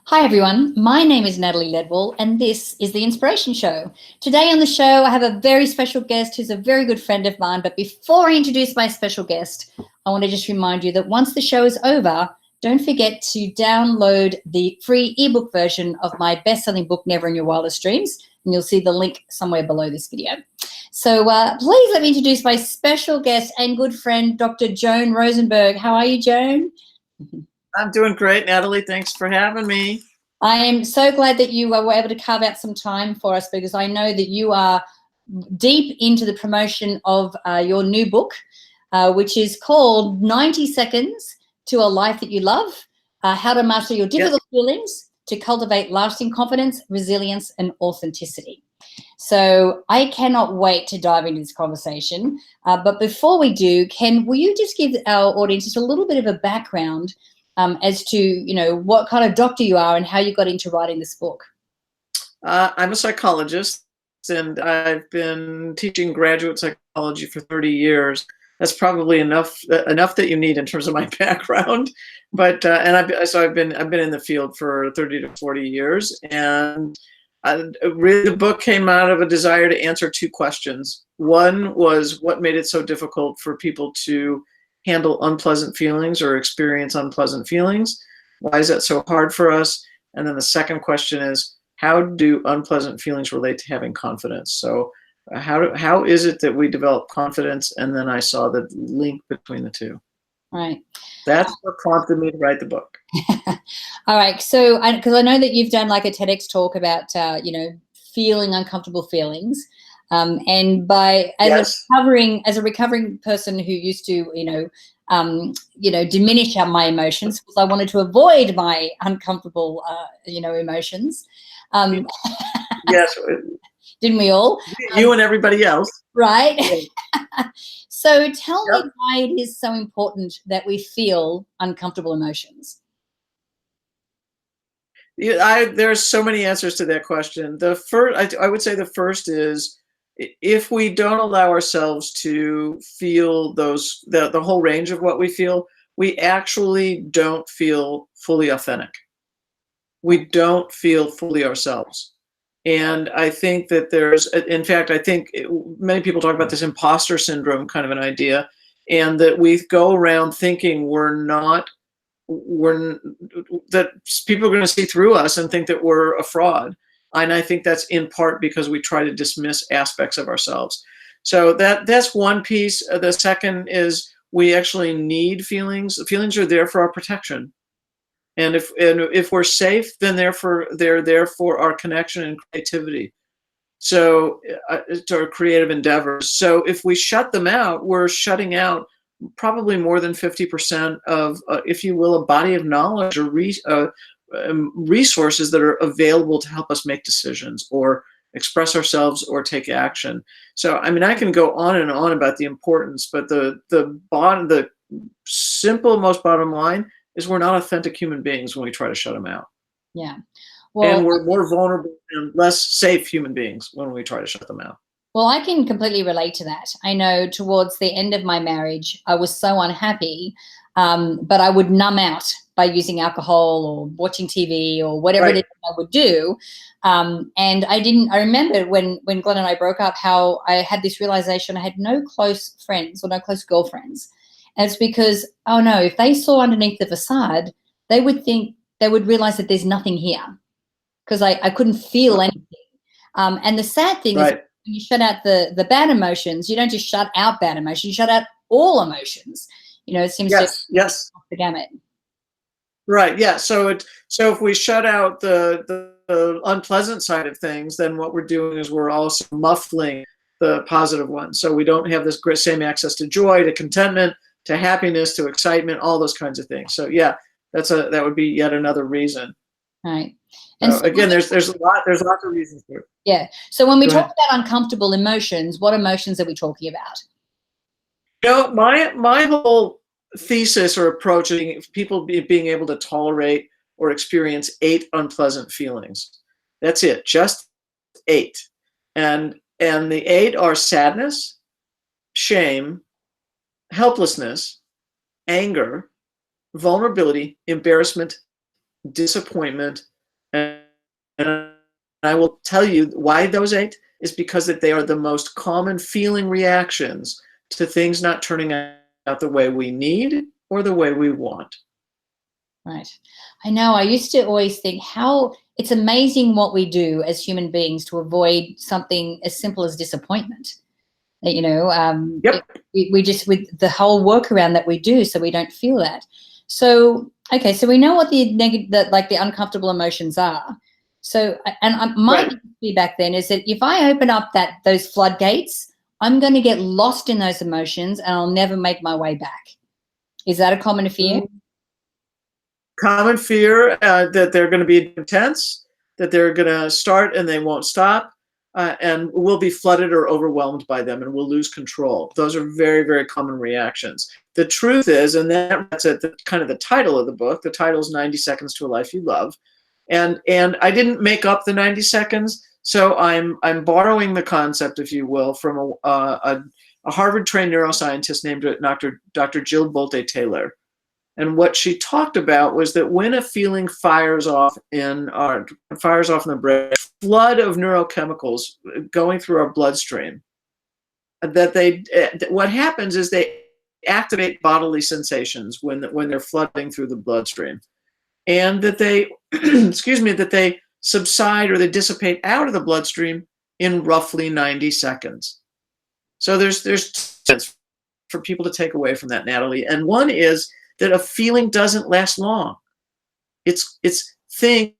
Hi everyone, my name is Natalie Ledwell and this is The Inspiration Show. Today on the show I have a very special guest who's a very good friend of mine, but before I introduce my special guest, I want to just remind you that once the show is over, don't forget to download the free ebook version of my best-selling book, Never in Your Wildest Dreams, and you'll see the link somewhere below this video. So please let me introduce my special guest and good friend, Dr. Joan Rosenberg. How are you, Joan? I'm doing great, Natalie. Thanks for having me. I am so glad that you were able to carve out some time for us, because I know that you are deep into the promotion of your new book, which is called 90 Seconds to a Life That You Love, How to Master Your Difficult Feelings to Cultivate Lasting Confidence, Resilience, and Authenticity. So I cannot wait to dive into this conversation. But before we do, will you just give our audience just a little bit of a background as to, you know, what kind of doctor you are and how you got into writing this book? I'm a psychologist, and I've been teaching graduate psychology for 30 years. That's probably enough that you need in terms of my background. But I've been in the field for 30 to 40 years, and really the book came out of a desire to answer two questions. One was, what made it so difficult for people to handle unpleasant feelings or experience unpleasant feelings? Why is that so hard for us? And then the second question is, how do unpleasant feelings relate to having confidence? So how is it that we develop confidence? And then I saw the link between the two. Right. That's what prompted me to write the book. All right. So, because I know that you've done like a TEDx talk about, feeling uncomfortable feelings. And as a recovering person who used to, diminish my emotions, because I wanted to avoid my uncomfortable, emotions. Yes. Didn't we all? You and everybody else. Right. So tell me why it is so important that we feel uncomfortable emotions. There's so many answers to that question. The first, I would say the first is, if we don't allow ourselves to feel the whole range of what we feel, we actually don't feel fully authentic. We don't feel fully ourselves. And I think that in fact, I think many people talk about this impostor syndrome kind of an idea, and that we go around thinking that people are going to see through us and think that we're a fraud. And I think that's in part because we try to dismiss aspects of ourselves. So that's one piece. The second is, we actually need feelings. Feelings are there for our protection. And if we're safe, then they're there for our connection and creativity. So to our creative endeavors. So if we shut them out, we're shutting out probably more than 50% of, if you will, a body of knowledge or resources that are available to help us make decisions or express ourselves or take action. So, I mean, I can go on and on about the importance, but the simple, most bottom line is, we're not authentic human beings when we try to shut them out. Yeah. Well, and we're more vulnerable and less safe human beings when we try to shut them out. Well, I can completely relate to that. I know towards the end of my marriage, I was so unhappy, but I would numb out by using alcohol or watching TV or whatever it is I would do. And I remember when Glenn and I broke up, how I had this realization I had no close friends or no close girlfriends. And it's because, oh no, if they saw underneath the facade, they would realize that there's nothing here, because I couldn't feel anything. And the sad thing is, when you shut out the bad emotions, you don't just shut out bad emotions, you shut out all emotions. It seems to off the gamut. Right. Yeah. So if we shut out the unpleasant side of things, then what we're doing is we're also muffling the positive ones. So we don't have this same access to joy, to contentment, to happiness, to excitement, all those kinds of things. So yeah, that would be yet another reason. Right. And so again, there's lots of reasons for it. Yeah. So when we talk about uncomfortable emotions, what emotions are we talking about? My whole thesis or approach is people being able to tolerate or experience 8 unpleasant feelings. That's it, just 8. And the 8 are sadness, shame, helplessness, anger, vulnerability, embarrassment, disappointment, And I will tell you why those 8 is because that they are the most common feeling reactions to things not turning out the way we need or the way we want. Right. I know. I used to always think how it's amazing what we do as human beings to avoid something as simple as disappointment. You know, Yep. we just, with the whole workaround that we do, so we don't feel that. So, okay, so we know what the negative, like the uncomfortable emotions are. So, and my Right. feedback then is that if I open up those floodgates, I'm going to get lost in those emotions and I'll never make my way back. Is that a common fear? Common fear that they're going to be intense, that they're going to start and they won't stop, and we'll be flooded or overwhelmed by them and we'll lose control. Those are very, very common reactions. The truth is, and that's at the kind of the title of the book, the title is 90 Seconds to a Life You Love. And I didn't make up the 90 seconds, so I'm borrowing the concept, if you will, from a Harvard-trained neuroscientist named Dr. Jill Bolte-Taylor. And what she talked about was that when a feeling fires off in the brain, a flood of neurochemicals going through our bloodstream, what happens is they activate bodily sensations when they're flooding through the bloodstream, and that they that they subside or they dissipate out of the bloodstream in roughly 90 seconds. So there's sense for people to take away from that, Natalie. And one is that a feeling doesn't last long. It's think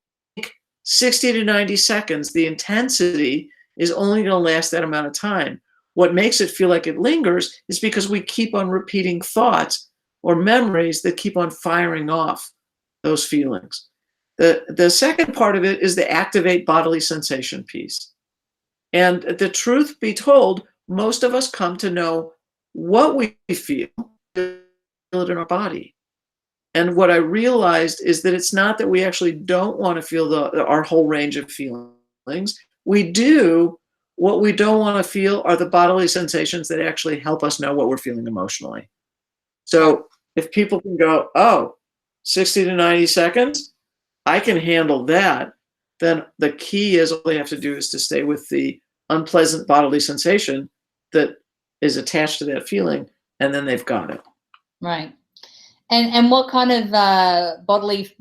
60 to 90 seconds. The intensity is only going to last that amount of time. What makes it feel like it lingers is because we keep on repeating thoughts or memories that keep on firing off those feelings. The second part of it is the activate bodily sensation piece. And the truth be told, most of us come to know what we feel it in our body. And what I realized is that it's not that we actually don't want to feel our whole range of feelings. We do. What we don't want to feel are the bodily sensations that actually help us know what we're feeling emotionally. So if people can go, oh, 60 to 90 seconds, I can handle that, then the key is all they have to do is to stay with the unpleasant bodily sensation that is attached to that feeling, and then they've got it. Right. And what kind of bodily,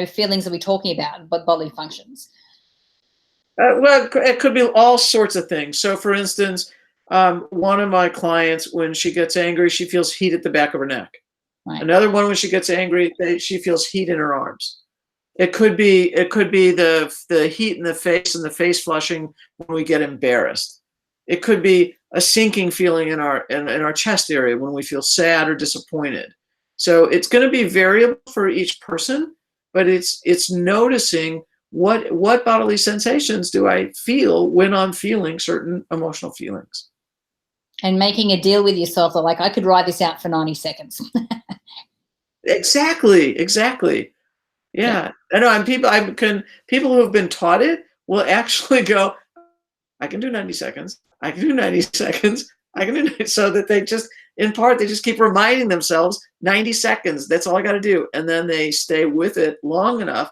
feelings are we talking about? What bodily functions? Well, it could be all sorts of things. So, for instance, one of my clients, when she gets angry, she feels heat at the back of her neck. Right. Another one, when she gets angry, she feels heat in her arms. It could be the heat in the face and the face flushing when we get embarrassed. It could be a sinking feeling in our chest area when we feel sad or disappointed. So it's going to be variable for each person, but it's noticing what bodily sensations do I feel when I'm feeling certain emotional feelings. And making a deal with yourself that, like, I could ride this out for 90 seconds. Exactly. Yeah. I know. And people who have been taught it will actually go, I can do 90 seconds. I can do 90 seconds. I can do 90, so that they just, in part, they just keep reminding themselves 90 seconds. That's all I got to do. And then they stay with it long enough.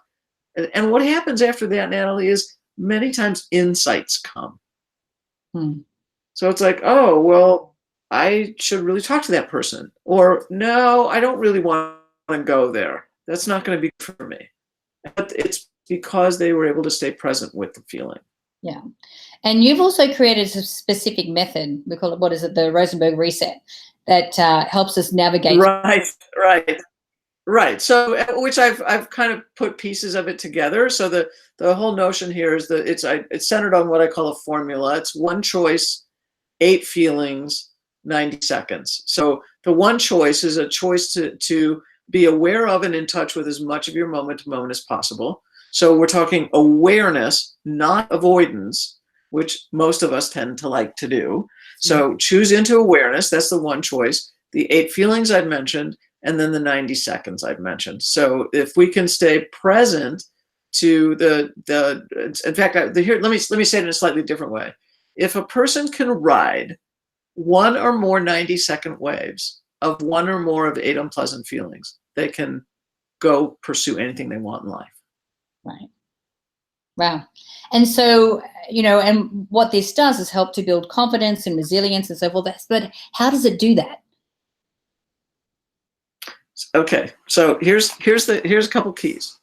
And what happens after that, Natalie, is many times insights come. So it's like, oh, well, I should really talk to that person. Or no, I don't really want to go there. That's not going to be for me. But it's because they were able to stay present with the feeling. Yeah. And you've also created a specific method. We call it, what is it? The Rosenberg reset, that helps us navigate. Right. So, which I've kind of put pieces of it together. So the whole notion here is that it's centered on what I call a formula. It's 1 choice, 8 feelings, 90 seconds. So the 1 choice is a choice to be aware of and in touch with as much of your moment to moment as possible. So we're talking awareness, not avoidance, which most of us tend to like to do. So choose into awareness. That's the 1 choice. The 8 feelings I've mentioned, and then the 90 seconds I've mentioned. So if we can stay present to in fact, here, let me say it in a slightly different way. If a person can ride 1 or more 90-second waves of 1 or more of 8 unpleasant feelings, they can go pursue anything they want in life. Right. Wow. And so, and what this does is help to build confidence and resilience and so forth. But how does it do that? Okay, so here's a couple keys,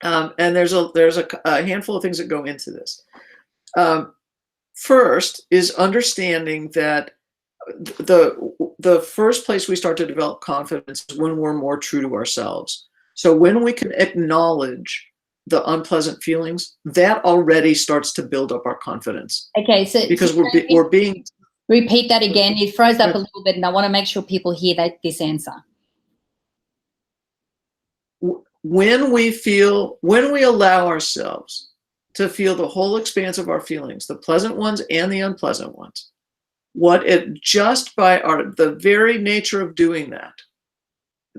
and there's a handful of things that go into this. First is understanding that the first place we start to develop confidence is when we're more true to ourselves. So when we can acknowledge the unpleasant feelings, that already starts to build up our confidence. Okay, so because we're being. Repeat that again. It froze up a little bit, and I want to make sure people hear this answer. When we allow ourselves to feel the whole expanse of our feelings, the pleasant ones and the unpleasant ones, just by the very nature of doing that,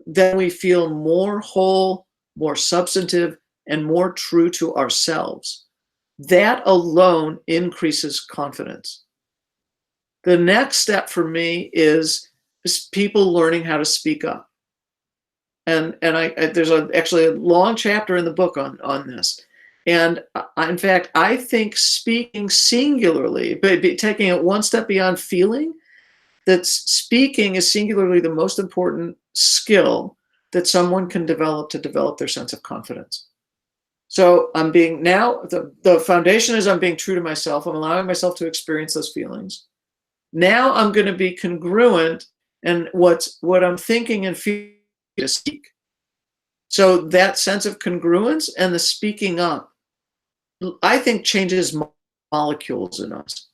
then we feel more whole, more substantive, and more true to ourselves. That alone increases confidence. The next step for me is people learning how to speak up. And there's actually a long chapter in the book on this. And in fact, I think speaking singularly, but taking it one step beyond feeling, that speaking is singularly the most important skill that someone can develop to develop their sense of confidence. So the foundation is I'm being true to myself. I'm allowing myself to experience those feelings. Now I'm going to be congruent in what I'm thinking and feeling to speak. So that sense of congruence and the speaking up, I think, changes molecules in us.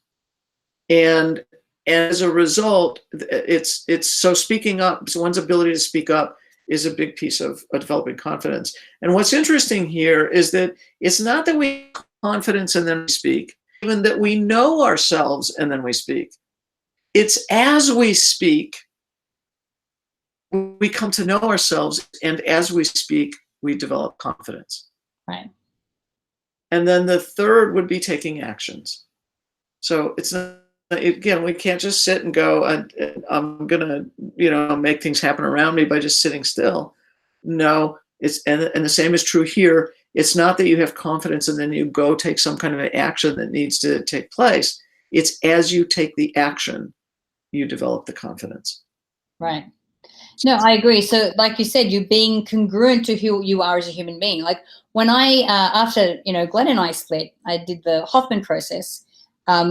And as a result, it's so speaking up, so one's ability to speak up is a big piece of developing confidence. And what's interesting here is that it's not that we have confidence and then we speak, even that we know ourselves and then we speak. It's as we speak, we come to know ourselves, and as we speak, we develop confidence. Right. And then the third would be taking actions. So it's not, again, we can't just sit and go, I'm gonna, make things happen around me by just sitting still. No, and the same is true here. It's not that you have confidence and then you go take some kind of an action that needs to take place. It's as you take the action, you develop the confidence. Right. No, I agree. So like you said, you're being congruent to who you are as a human being. Like when after, Glenn and I split, I did the Hoffman process,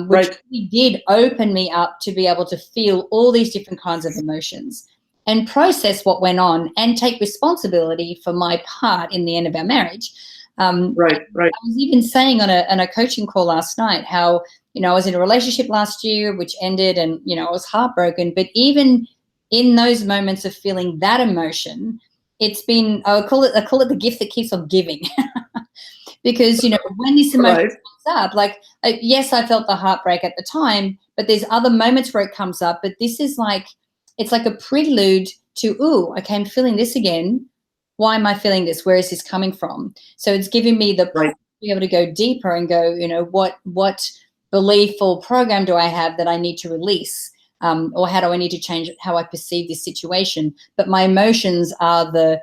which really did open me up to be able to feel all these different kinds of emotions and process what went on and take responsibility for my part in the end of our marriage. I was even saying on a coaching call last night how, I was in a relationship last year, which ended, and, I was heartbroken, but even in those moments of feeling that emotion, it's been, I call it the gift that keeps on giving. Because, when this emotion comes up, like, yes, I felt the heartbreak at the time, but there's other moments where it comes up. But this is it's like a prelude to, ooh, okay, I'm feeling this again. Why am I feeling this? Where is this coming from? So it's giving me the to be able to go deeper and go, what belief or program do I have that I need to release? Or how do I need to change how I perceive this situation? But my emotions are the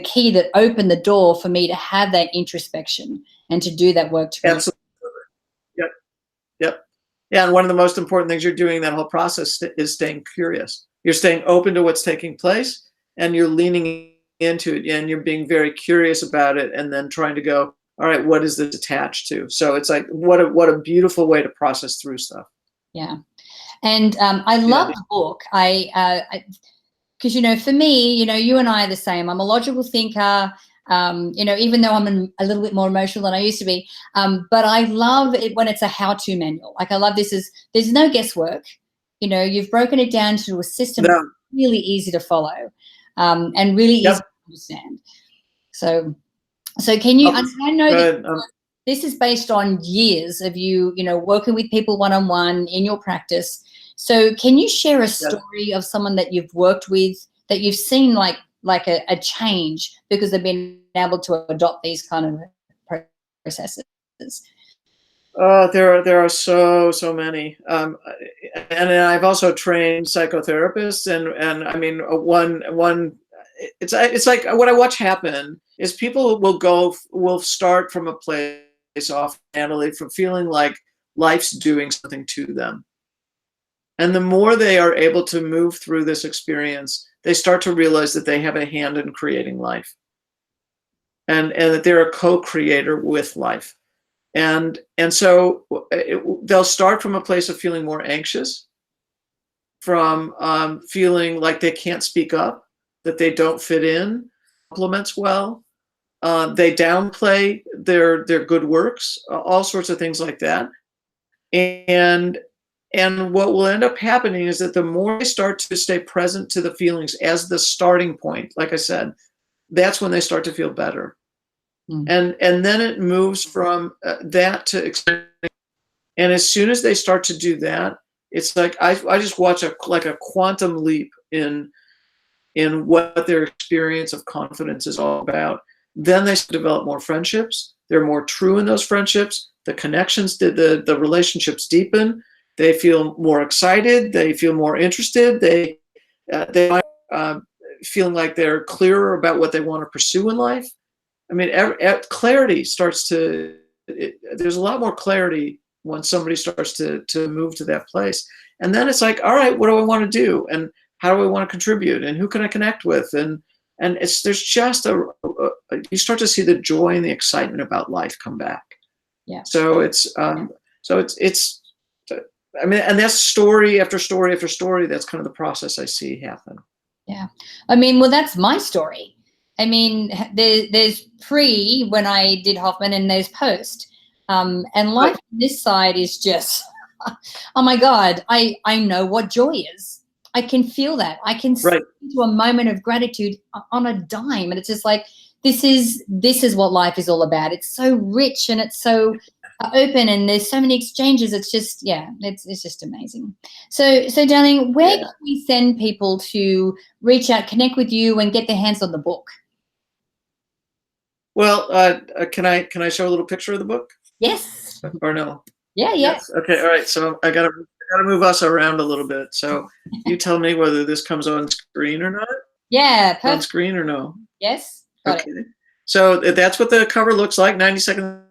key that open the door for me to have that introspection and to do that work. Absolutely. Yep. Yeah, and one of the most important things you're doing in that whole process is staying curious. You're staying open to what's taking place, and you're leaning into it, and you're being very curious about it, and then trying to go, all right, what is this attached to? So it's like, what a beautiful way to process through stuff. Yeah. And I love the book. Because, for me, you and I are the same. I'm a logical thinker, even though I'm a little bit more emotional than I used to be. But I love it when it's a how-to manual. Like, I love there's no guesswork. You've broken it down to a system that's really easy to follow and really easy to understand. So can you, I know that this is based on years of you, working with people one-on-one in your practice. So can you share a story of someone that you've worked with that you've seen like a change because they've been able to adopt these kind of processes? There are so many. And I've also trained psychotherapists, and I mean, one it's like what I watch happen is people will start from a place off, Natalie, from feeling like life's doing something to them. And the more they are able to move through this experience, they start to realize that they have a hand in creating life, and that they're a co-creator with life. And so they'll start from a place of feeling more anxious, from feeling like they can't speak up, that they don't fit in, compliments well. They downplay their good works, all sorts of things like that. And what will end up happening is that the more they start to stay present to the feelings as the starting point, like I said, that's when they start to feel better. And then it moves from that to experience. And as soon as they start to do that, it's like I just watch a quantum leap in what their experience of confidence is all about. Then they develop more friendships. They're more true in those friendships. The connections, the relationships deepen. They feel more excited. They feel more interested. They feeling like they're clearer about what they want to pursue in life. I mean, clarity starts to. There's a lot more clarity when somebody starts to move to that place. And then it's like, all right, what do I want to do? And how do I want to contribute? And who can I connect with? And there's just you start to see the joy and the excitement about life come back. Yeah. So it's I mean, and that's story after story after story. That's kind of the process I see happen. Yeah. I mean, well, that's my story. I mean, there's pre when I did Hoffman, and there's post. And life on this side is just, oh my God, I know what joy is. I can feel that. I can see into a moment of gratitude on a dime. And it's just like, this is what life is all about. It's so rich and it's so open, and there's so many exchanges. It's just, it's just amazing. So darling, where can we send people to reach out, connect with you, and get their hands on the book? Well, can I show a little picture of the book? Yes. Or no? Yeah. Yes. Okay. All right. So I gotta move us around a little bit. So you tell me whether this comes on screen or not. Yeah. Perfect. On screen or no? Yes. Okay. So that's what the cover looks like. 90 seconds.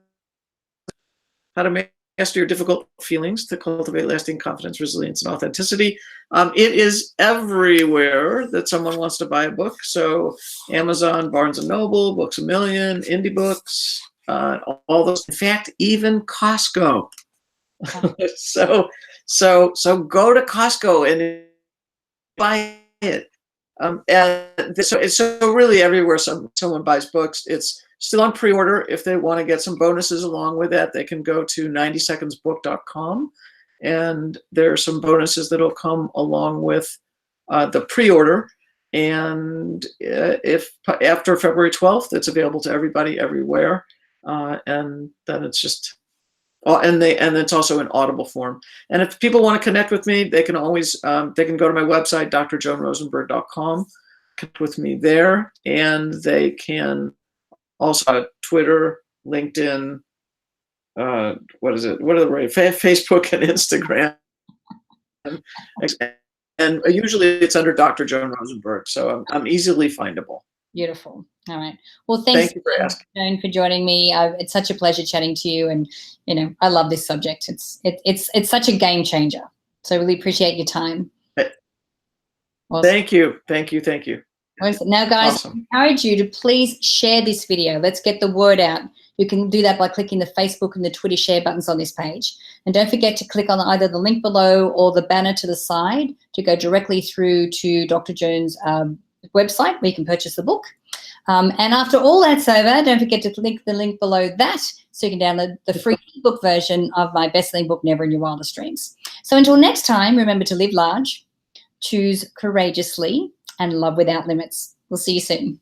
How to master your difficult feelings to cultivate lasting confidence, resilience, and authenticity. It is everywhere that someone wants to buy a book. So Amazon, Barnes & Noble, Books A Million, Indie Books, all those. In fact, even Costco. So go to Costco and buy it. So really everywhere someone buys books, it's still on pre-order. If they want to get some bonuses along with that, they can go to 90secondsbook.com, and there are some bonuses that'll come along with the pre-order. And if after February 12th, it's available to everybody everywhere, and then it's just. And it's also in Audible form. And if people want to connect with me, they can always they can go to my website, drjoanrosenberg.com, connect with me there, and they can also Twitter, LinkedIn, what is it? What are the Facebook and Instagram, and usually it's under Dr. Joan Rosenberg, so I'm easily findable. Beautiful. All right. Well, thank you for asking. Joan, for joining me. It's such a pleasure chatting to you, and I love this subject. It's such a game changer. So I really appreciate your time. Awesome. Thank you. Awesome. Now, guys, I encourage you to please share this video. Let's get the word out. You can do that by clicking the Facebook and the Twitter share buttons on this page. And don't forget to click on either the link below or the banner to the side to go directly through to Dr. Joan's website where you can purchase the book. And after all that's over, don't forget to click the link below that so you can download the free ebook version of my best-selling book, Never in Your Wildest Dreams. So until next time, remember to live large, choose courageously, and love without limits. We'll see you soon.